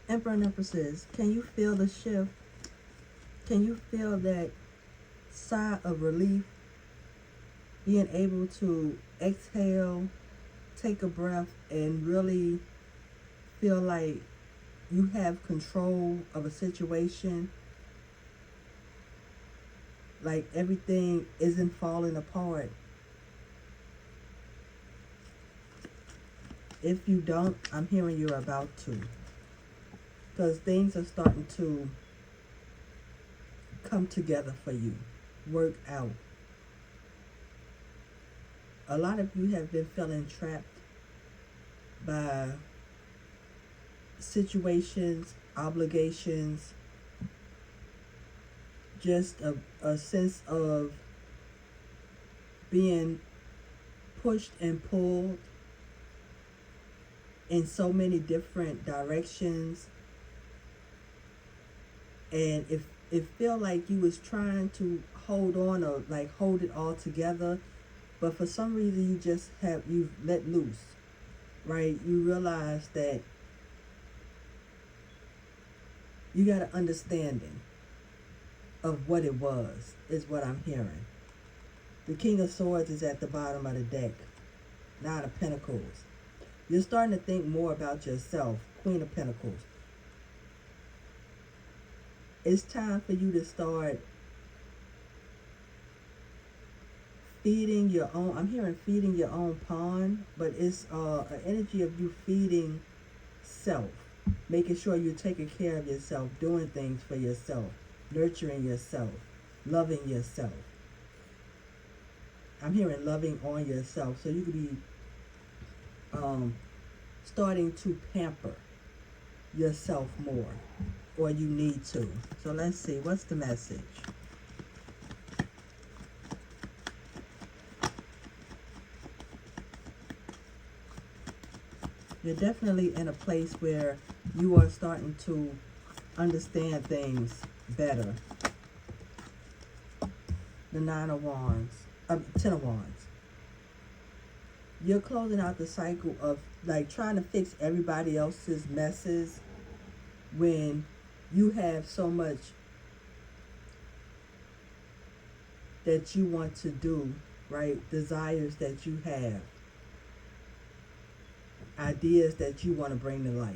Emperor and Empresses, can you feel the shift? Can you feel that sigh of relief? Being able to exhale, take a breath, and really feel like you have control of a situation, like everything isn't falling apart. If you don't, I'm hearing you're about to, because things are starting to come together for you, work out. A lot of you have been feeling trapped by situations, obligations, just a sense of being pushed and pulled in so many different directions. And if it felt like you was trying to hold on or like hold it all together, but for some reason you've let loose, right? You realize that you got an understanding of what it was, is what I'm hearing. The King of Swords is at the bottom of the deck. Nine of Pentacles. You're starting to think more about yourself. Queen of Pentacles. It's time for you to start feeding your own, I'm hearing feeding your own pond, but it's an energy of you feeding self, making sure you're taking care of yourself, doing things for yourself, nurturing yourself, loving yourself. I'm hearing loving on yourself, so you could be starting to pamper yourself more, or you need to. So let's see, what's the message? You're definitely in a place where you are starting to understand things better. The Nine of Wands, 10 of Wands. You're closing out the cycle of like trying to fix everybody else's messes when you have so much that you want to do, right? Desires that you have. Ideas that you want to bring to life.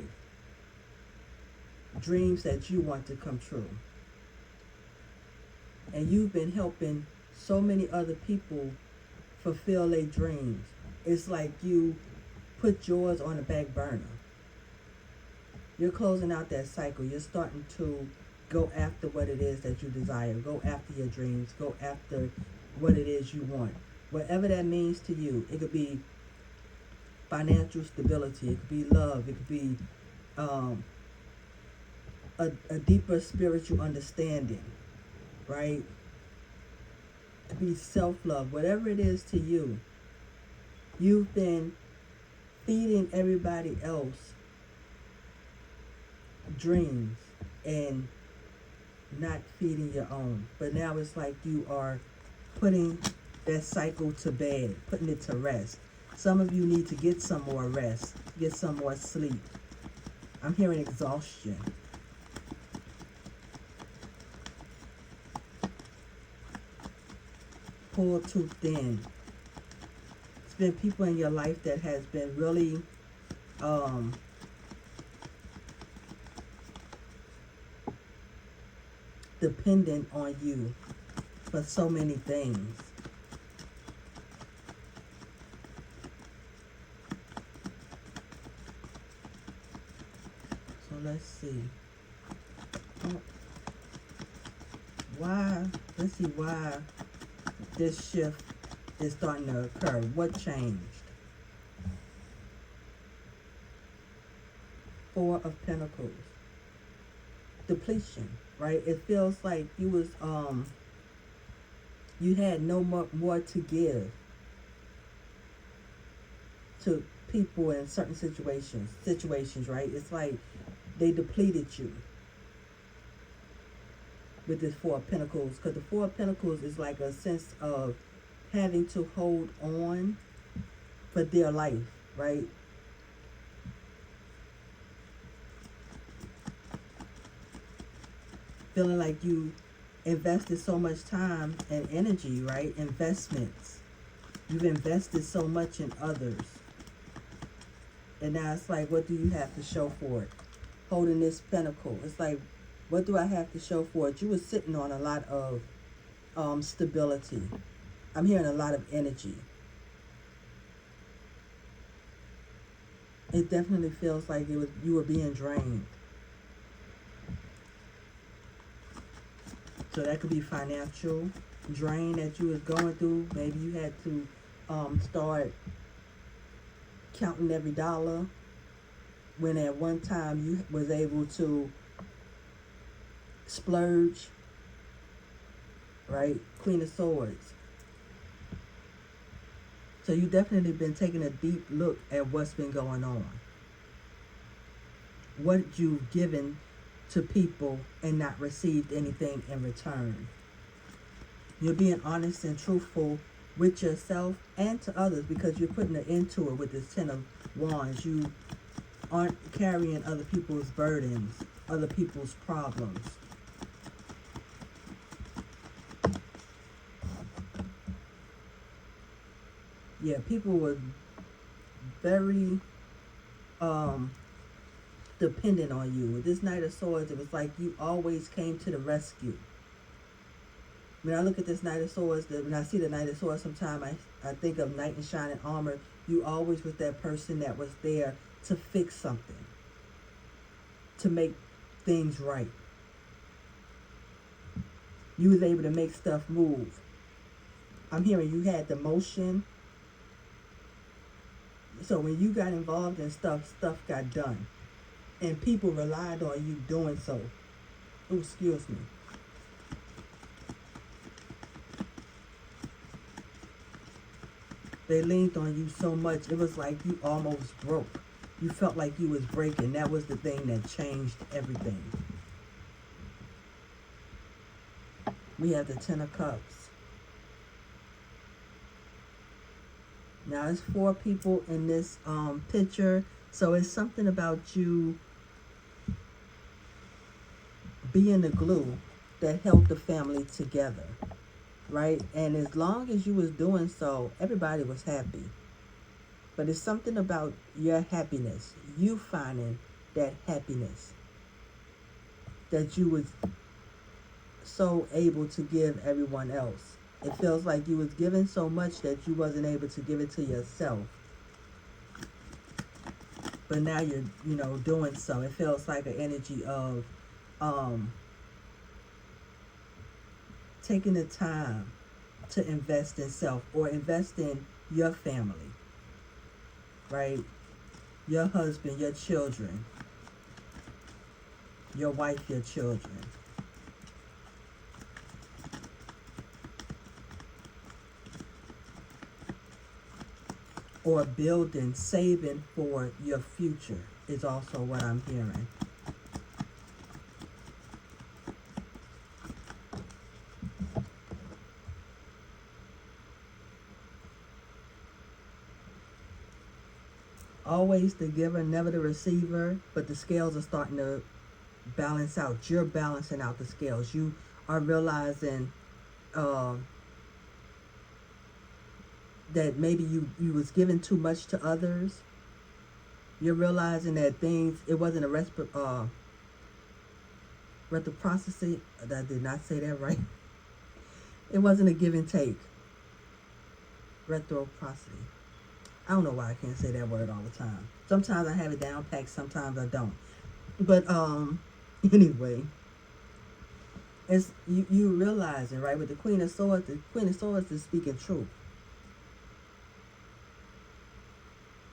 Dreams that you want to come true. And you've been helping so many other people fulfill their dreams. It's like you put yours on the back burner. You're closing out that cycle. You're starting to go after what it is that you desire. Go after your dreams. Go after what it is you want. Whatever that means to you. It could be financial stability. It could be love. It could be a deeper spiritual understanding, right? It could be self-love. Whatever it is to you, you've been feeding everybody else dreams and not feeding your own. But now it's like you are putting that cycle to bed, putting it to rest. Some of you need to get some more rest, get some more sleep. I'm hearing exhaustion. Pulled too thin. It's been people in your life that has been really dependent on you for so many things. So let's see. Let's see why this shift is starting to occur. What changed? Four of Pentacles. Depletion, right? It feels like you was you had no more to give to people in certain situations, right? It's like they depleted you with this Four of Pentacles, because the Four of Pentacles is like a sense of having to hold on for dear life, right? feeling like you invested so much time and energy, right? Investments. You've invested so much in others. And now it's like, what do you have to show for it? Holding this pentacle. It's like, what do I have to show for it? You were sitting on a lot of stability. I'm hearing a lot of energy. It definitely feels like you were being drained. So that could be financial drain that you was going through. Maybe you had to start counting every dollar when at one time you was able to splurge, right? Queen of Swords. So you definitely been taking a deep look at what's been going on. What you've given to people and not received anything in return. You're being honest and truthful with yourself and to others because you're putting an end to it with this Ten of Wands. You aren't carrying other people's burdens, other people's problems. Yeah, people were very dependent on you. With this Knight of Swords, it was like you always came to the rescue. When I look at this Knight of Swords, when I see the Knight of Swords, sometimes I think of knight in shining armor. You always was that person that was there to fix something, to make things right. You was able to make stuff move. I'm hearing you had the motion. So when you got involved in stuff got done. And people relied on you doing so. Oh, excuse me. They leaned on you so much, it was like you almost broke. You felt like you was breaking. That was the thing that changed everything. We have the Ten of Cups. Now, it's 4 people in this picture. So it's something about you being the glue that held the family together, right? And as long as you was doing so, everybody was happy. But it's something about your happiness, you finding that happiness that you was so able to give everyone else. It feels like you was giving so much that you wasn't able to give it to yourself. But now you're, doing so. It feels like an energy of taking the time to invest in self or invest in your family, right? Your husband, your children, your wife, your children. Or building, saving for your future is also what I'm hearing. Always the giver, never the receiver, but the scales are starting to balance out. You're balancing out the scales. You are realizing that maybe you was giving too much to others. You're realizing that it wasn't a reciprocity. I did not say that right. It wasn't a give and take. Reciprocity. I don't know why I can't say that word all the time. Sometimes I have it down packed, sometimes I don't. But anyway, it's you realizing, right, with the Queen of Swords is speaking truth.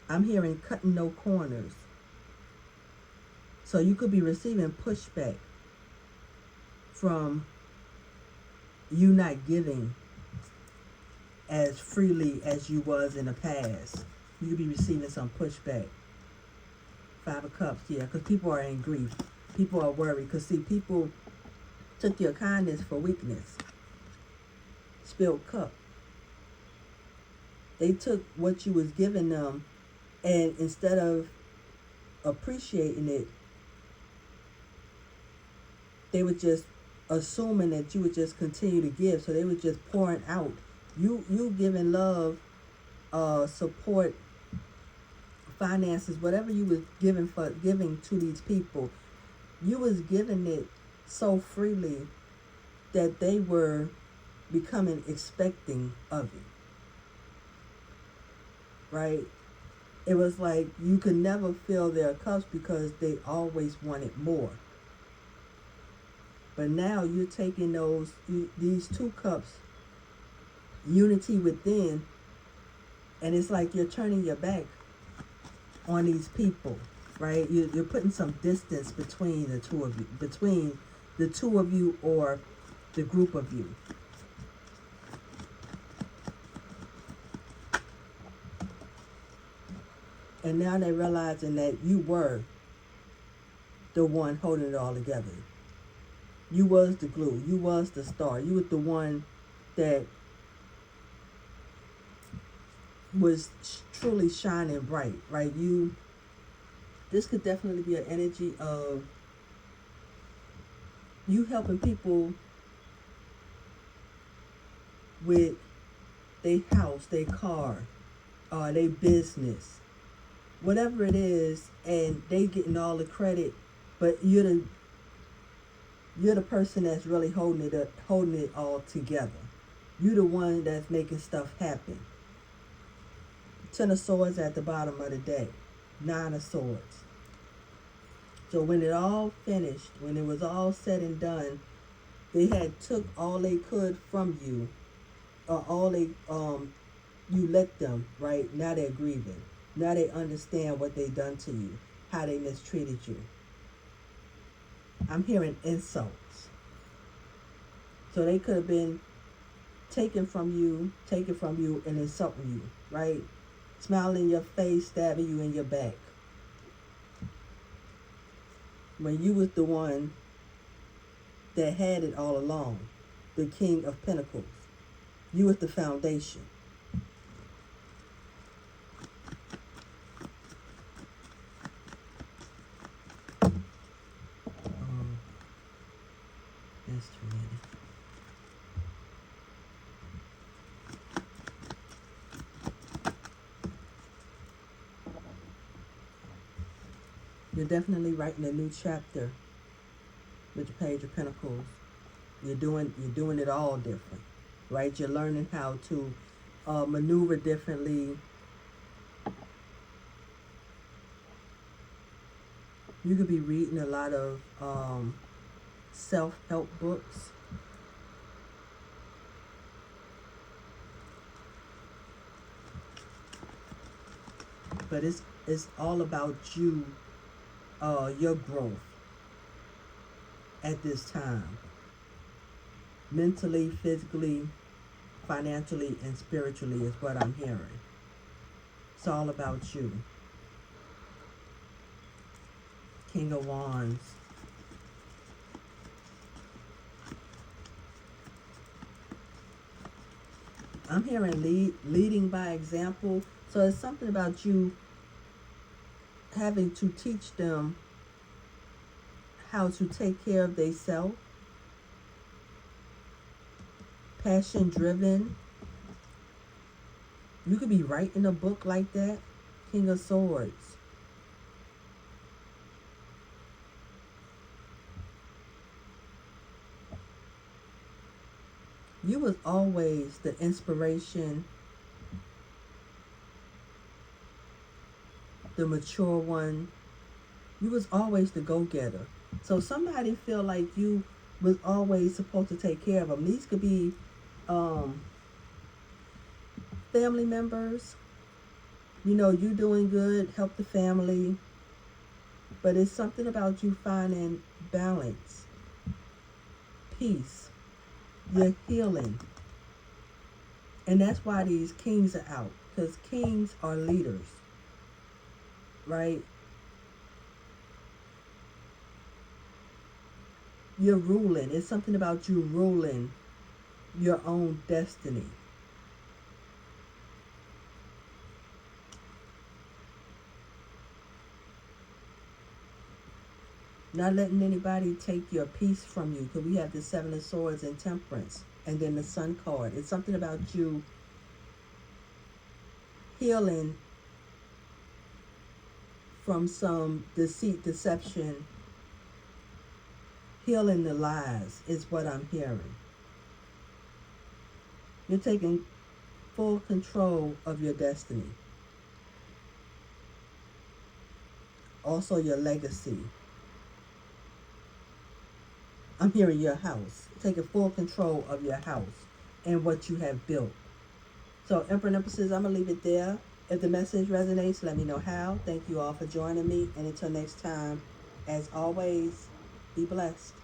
I'm hearing cutting no corners. So you could be receiving pushback from you not giving as freely as you was in the past. You could be receiving some pushback. 5 of Cups, yeah, because people are in grief. People are worried. Because, see, people took your kindness for weakness. Spilled cup. They took what you was giving them, and instead of appreciating it, they would just assuming that you would just continue to give. So they were just pouring out. You giving love, support, finances, whatever you was giving to these people, you was giving it so freely that they were becoming expecting of it. Right? It was like you could never fill their cups because they always wanted more. But now you're taking these 2 cups, unity within, and it's like you're turning your back on these people, right? You're putting some distance between the two of you, or the group of you. And now they're realizing that you were the one holding it all together. You was the glue. You was the star. You was the one that was truly shining bright, right? This could definitely be an energy of you helping people with their house, their car, their business, whatever it is, and they getting all the credit, but you're the person that's really holding it all together. You're the one that's making stuff happen. 10 of Swords at the bottom of the deck. 9 of Swords. So when it all finished, when it was all said and done, they had took all they could from you, or all they you let them, right? Now they're grieving. Now they understand what they done to you, how they mistreated you. I'm hearing insults. So they could have been taken from you and insulting you, right? Smiling in your face, stabbing you in your back. When you was the one that had it all along, the King of Pentacles. You was the foundation. That's true. You're definitely writing a new chapter with the Page of Pentacles. You're doing it all different, right? You're learning how to maneuver differently. You could be reading a lot of self-help books. But it's all about you, your growth at this time. Mentally, physically, financially, and spiritually is what I'm hearing. It's all about you. King of Wands. I'm hearing leading by example. So it's something about you having to teach them how to take care of themselves. Passion driven. You could be writing a book like that. King of Swords. You was always the inspiration, the mature one. You was always the go-getter. So somebody feel like you was always supposed to take care of them. These could be family members. You know, you doing good, help the family. But it's something about you finding balance, peace. You're healing. And that's why these kings are out. Because kings are leaders. Right? You're ruling. It's something about you ruling your own destiny. Not letting anybody take your peace from you, because we have the Seven of Swords and Temperance, and then the Sun card. It's something about you healing from some deceit, deception, healing the lies is what I'm hearing. You're taking full control of your destiny. Also your legacy. I'm hearing your house. Taking full control of your house and what you have built. So, Emperor and Empresses, I'm going to leave it there. If the message resonates, let me know how. Thank you all for joining me. And until next time, as always, be blessed.